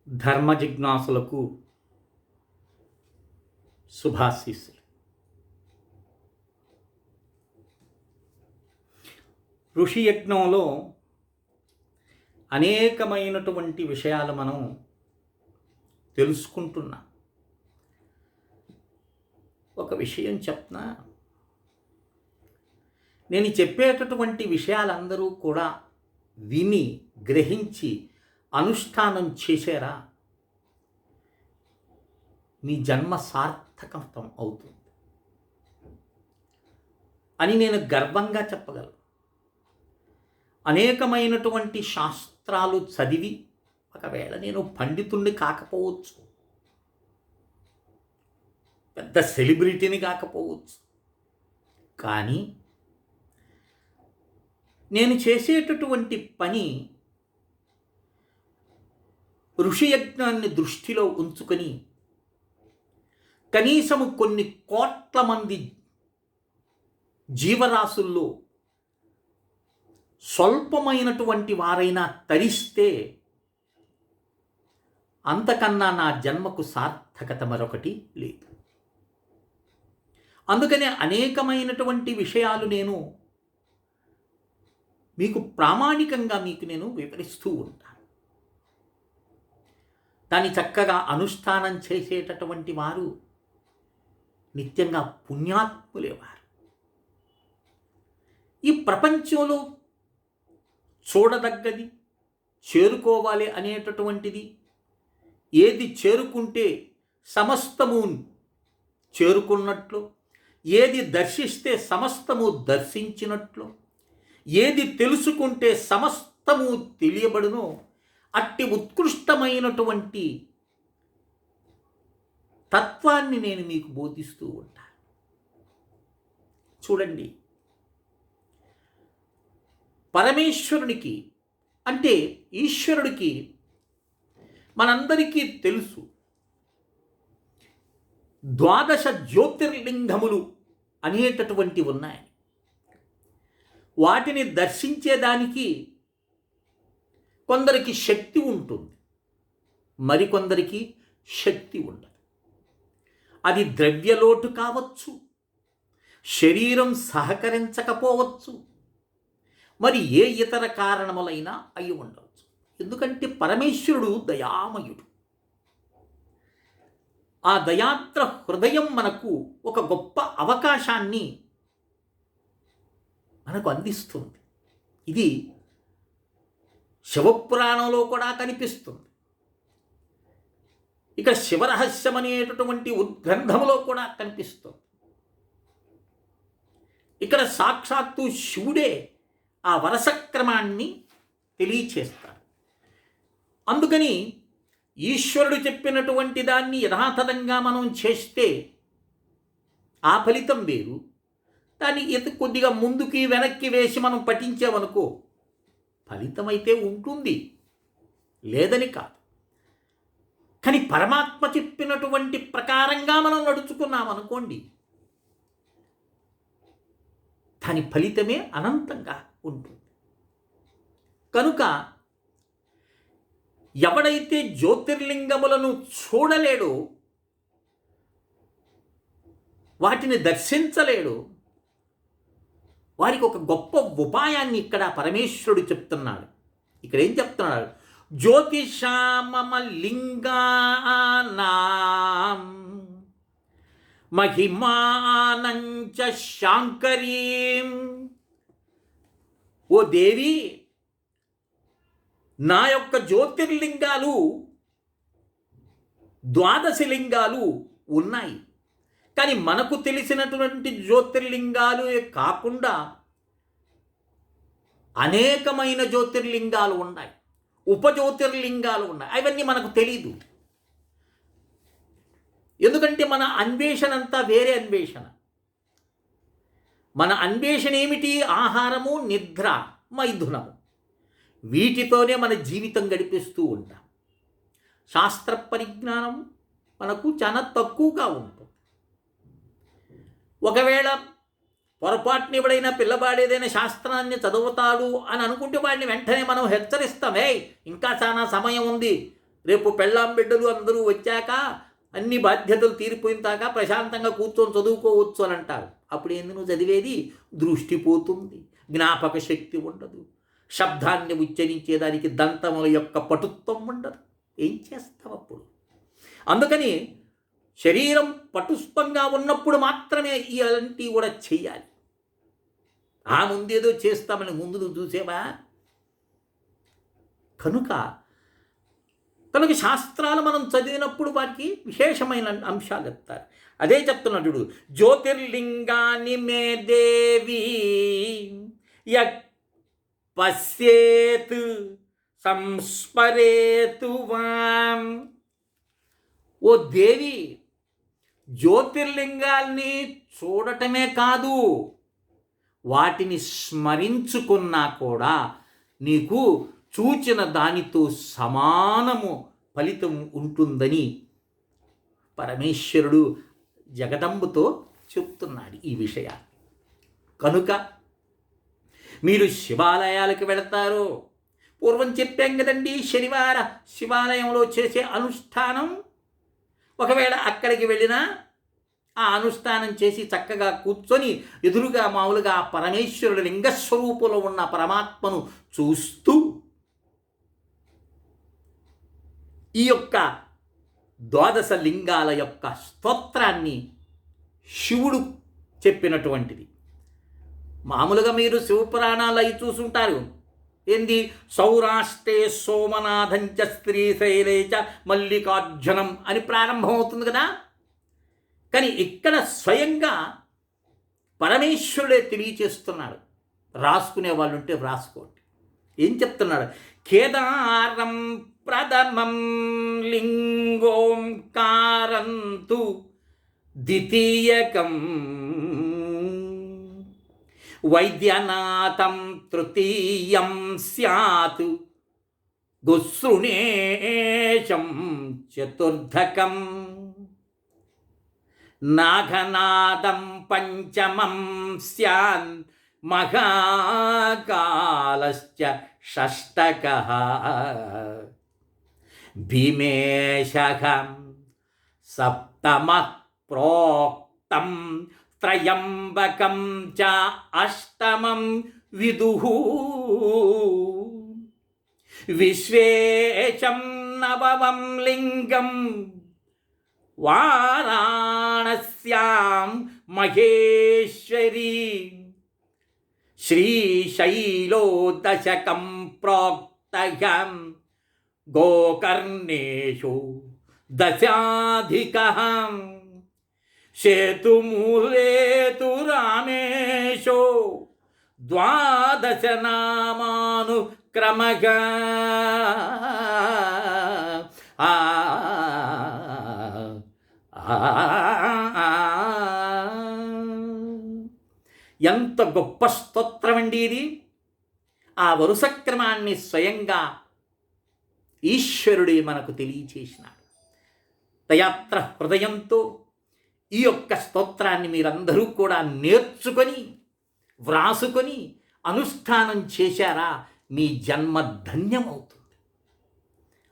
ధర్మ జిజ్ఞాసులకు శుభాశీస్సులు. ఋషి యజ్ఞంలో అనేకమైనటువంటి విషయాలు మనం తెలుసుకుంటున్నాం. ఒక విషయం చెప్తున్నా, నేను చెప్పేటటువంటి విషయాలందరూ కూడా విని గ్రహించి అనుష్ఠానం చేశారా, మీ జన్మ సార్థకం అవుతుంది అని నేను గర్వంగా చెప్పగలను. అనేకమైనటువంటి శాస్త్రాలు చదివి, ఒకవేళ నేను పండితుణ్ణి కాకపోవచ్చు, పెద్ద సెలబ్రిటీని కాకపోవచ్చు, కానీ నేను చేసేటటువంటి పని ఋషియజ్ఞాన్ని దృష్టిలో ఉంచుకొని కనీసము కొన్ని కోట్ల మంది జీవరాశుల్లో స్వల్పమైనటువంటి వారైనా తరిస్తే అంతకన్నా నా జన్మకు సార్థకత మరొకటి లేదు. అందుకనే అనేకమైనటువంటి విషయాలు నేను మీకు ప్రామాణికంగా నేను వివరిస్తూ ఉంటాను. దాన్ని చక్కగా అనుష్ఠానం చేసేటటువంటి వారు నిత్యంగా పుణ్యాత్ములేవారు. ఈ ప్రపంచంలో చూడదగ్గది, చేరుకోవాలి అనేటటువంటిది ఏది చేరుకుంటే సమస్తము చేరుకున్నట్లు, ఏది దర్శిస్తే సమస్తము దర్శించినట్లు, ఏది తెలుసుకుంటే సమస్తము తెలియబడునో అట్టి ఉత్కృష్టమైనటువంటి తత్వాన్ని నేను మీకు బోధిస్తూ ఉంటాను. చూడండి, పరమేశ్వరునికి అంటే ఈశ్వరుడికి మనందరికీ తెలుసు, 12 జ్యోతిర్లింగములు అనేటటువంటి ఉన్నాయి. వాటిని దర్శించేదానికి కొందరికి శక్తి ఉంటుంది, మరికొందరికి శక్తి ఉండదు. అది ద్రవ్యలోటు కావచ్చు, శరీరం సహకరించకపోవచ్చు, మరి ఏ ఇతర కారణములైనా అయి ఉండవచ్చు. ఎందుకంటే పరమేశ్వరుడు దయామయుడు. ఆ దయాత్ర హృదయం మనకు ఒక గొప్ప అవకాశాన్ని మనకు అందిస్తుంది. ఇది శివపురాణంలో కూడా కనిపిస్తుంది. ఇక శివరహస్యం అనేటటువంటి ఉద్గ్రంథములో కూడా కనిపిస్తుంది. ఇక్కడ సాక్షాత్తు శివుడే ఆ వరసక్రమాన్ని తెలియచేస్తాడు. అందుకని ఈశ్వరుడు చెప్పినటువంటి దాన్ని యథాతథంగా మనం చేస్తే ఆ ఫలితం వేరు. దాన్ని కొద్దిగా ముందుకి వెనక్కి వేసి మనం పఠించామనుకో, ఫలితం అయితే ఉంటుంది, లేదని కాదు. కానీ పరమాత్మ చెప్పినటువంటి ప్రకారంగా మనం నడుచుకున్నామనుకోండి, దాని ఫలితమే అనంతంగా ఉంటుంది. కనుక ఎవడైతే జ్యోతిర్లింగములను చూడలేడో, వాటిని దర్శించలేడో, వారికి ఒక గొప్ప ఉపాయాన్ని ఇక్కడ పరమేశ్వరుడు చెప్తున్నాడు. ఇక్కడ ఏం చెప్తున్నాడు? జ్యోతిషామమ లింగానాం మహిమానంచ శాంకరీం. ఓ దేవి, నా యొక్క జ్యోతిర్లింగాలు 12 లింగాలు ఉన్నాయి. కానీ మనకు తెలిసినటువంటి జ్యోతిర్లింగాలు కాకుండా అనేకమైన జ్యోతిర్లింగాలు ఉన్నాయి, ఉపజ్యోతిర్లింగాలు ఉన్నాయి. అవన్నీ మనకు తెలీదు. ఎందుకంటే మన అన్వేషణ అంతా వేరే అన్వేషణ. మన అన్వేషణ ఏమిటి? ఆహారము, నిద్ర, మైథునము. వీటితోనే మన జీవితం గడిపిస్తూ ఉంటాం. శాస్త్ర పరిజ్ఞానం మనకు చాలా తక్కువగా ఉంటుంది. ఒకవేళ పొరపాటుని ఎవడైనా పిల్లవాడు ఏదైనా శాస్త్రాన్ని చదువుతాడు అని అనుకుంటే వాడిని వెంటనే మనం హెచ్చరిస్తాం, ఇంకా చాలా సమయం ఉంది, రేపు పెళ్ళాం బిడ్డలు అందరూ వచ్చాక అన్ని బాధ్యతలు తీరిపోయిన దాకా ప్రశాంతంగా కూర్చొని చదువుకోవచ్చు అని అంటారు. అప్పుడు ఏంది నువ్వు చదివేది? దృష్టి పోతుంది, జ్ఞాపక శక్తి ఉండదు, శబ్దాన్ని ఉచ్చరించేదానికి దంతముల యొక్క పటుత్వం ఉండదు. ఏం చేస్తావు అప్పుడు? అందుకని శరీరం పటుస్పంగా ఉన్నప్పుడు మాత్రమే ఇలాంటివి కూడా చెయ్యాలి. ఆ ముందేదో చేస్తామని ముందు నువ్వు చూసేవా? కనుక శాస్త్రాలు మనం చదివినప్పుడు వారికి విశేషమైన అంశాలు చెప్తారు. అదే చెప్తున్నాడు, జ్యోతిర్లింగాన్ని మే దేవి పశ్యేత్ సంస్మరేతు వాం. ఓ దేవి, జ్యోతిర్లింగాల్ని చూడటమే కాదు, వాటిని స్మరించుకున్నా కూడా నీకు చూచిన దానితో సమానము ఫలితం ఉంటుందని పరమేశ్వరుడు జగదంబతో చెప్తున్నాడు ఈ విషయాన్ని. కనుక మీరు శివాలయాలకు వెళతారు. పూర్వం చెప్పాం కదండి, శివాలయంలో చేసే అనుష్ఠానం, ఒకవేళ అక్కడికి వెళ్ళినా ఆ అనుష్ఠానం చేసి చక్కగా కూర్చొని ఎదురుగా మామూలుగా పరమేశ్వరుడు లింగస్వరూపంలో ఉన్న పరమాత్మను చూస్తూ ఈ యొక్క ద్వాదశ లింగాల యొక్క స్తోత్రాన్ని శివుడు చెప్పినటువంటిది. మామూలుగా మీరు శివపురాణాలు అవి చూసుంటారు. ఏంది? సౌరాష్ట్రే సోమనాథంచ శ్రీశైలేచ మల్లికార్జునం అని ప్రారంభమవుతుంది కదా. కానీ ఇక్కడ స్వయంగా పరమేశ్వరుడే తెలియచేస్తున్నాడు. రాసుకునే వాళ్ళు ఉంటే రాసుకోండి. ఏం చెప్తున్నాడు? కేదారం ప్రథమం లింగోంకారంతు ద్వితీయకం వైద్యనాథం తృతీయం స్యాత్ గుశృణేశం చతుర్థకం నాగనాదం పంచమం స్యాన్ మహాకాలశ్చ షష్టకః భీమేశః సప్తమః ప్రోక్తం త్రయంబకం చ అష్టమం విదుః విశ్వేశం నవమం లింగం వారాణస్యాం మహేశ్వరీ శ్రీశైలో దశకం ప్రోక్తః గోకర్ణేషు దశాధికః సేతుమూలేతు రామేశో ద్వాదశ నామానుక్రమగా. ఎంత గొప్ప స్తోత్రం అండి ఇది. ఆ వరుస క్రమాన్ని స్వయంగా ఈశ్వరుడే మనకు తెలియచేసినాడు. దయాత్ర హృదయంతో ఈ యొక్క స్తోత్రాన్ని మీరందరూ కూడా నేర్చుకొని వ్రాసుకొని అనుష్ఠానం చేశారా, మీ జన్మ ధన్యమవుతుంది.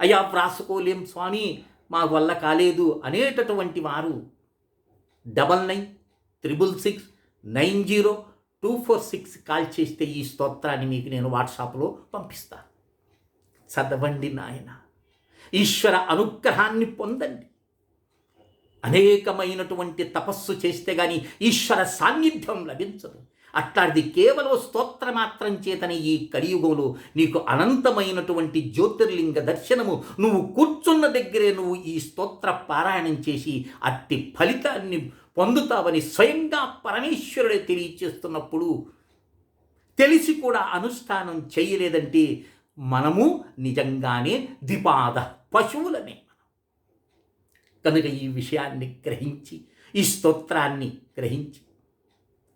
అయ్యా వ్రాసుకోలేం స్వామి, మా వల్ల కాలేదు అనేటటువంటి వారు 9966690246 కాల్ చేస్తే ఈ స్తోత్రాన్ని మీకు నేను వాట్సాప్లో పంపిస్తాను. చదవండి నాయన, ఈశ్వర అనుగ్రహాన్ని పొందండి. అనేకమైనటువంటి తపస్సు చేస్తే కానీ ఈశ్వర సాన్నిధ్యం లభించదు. అట్లాంటిది కేవలం స్తోత్ర మాత్రం చేతనే ఈ కలియుగంలో నీకు అనంతమైనటువంటి జ్యోతిర్లింగ దర్శనము, నువ్వు కూర్చున్న దగ్గరే నువ్వు ఈ స్తోత్ర పారాయణం చేసి అట్టి ఫలితాన్ని పొందుతావని స్వయంగా పరమేశ్వరుడే తెలియచేస్తున్నప్పుడు తెలిసి కూడా అనుష్ఠానం చేయలేదంటే మనము నిజంగానే ద్విపాద పశువులమే. కనుక ఈ విషయాన్ని గ్రహించి, ఈ స్తోత్రాన్ని గ్రహించి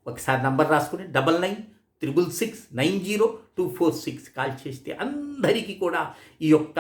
ఒకసారి నంబర్ రాసుకుని 9966690246 కాల్ చేస్తే అందరికీ కూడా ఈ యొక్క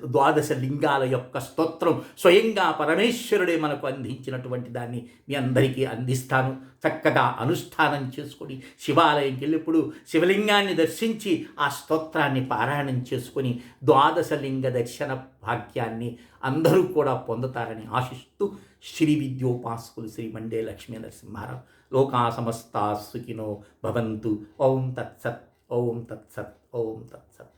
ద్వాదశ లింగాల యొక్క స్తోత్రం స్వయంగా పరమేశ్వరుడే మనకు అందించినటువంటి దాన్ని మీ అందరికీ అందిస్తాను. చక్కగా అనుష్ఠానం చేసుకొని శివాలయంకి వెళ్ళినప్పుడు శివలింగాన్ని దర్శించి ఆ స్తోత్రాన్ని పారాయణం చేసుకొని ద్వాదశ లింగ దర్శన భాగ్యాన్ని అందరూ కూడా పొందుతారని ఆశిస్తూ శ్రీ విద్యోపాసకులు శ్రీ మండే లక్ష్మీ నరసింహారావు. లోకా సమస్తా సుఖినో భవంతు. ఓం తత్సత్. ఓం తత్సత్. ఓం తత్సత్.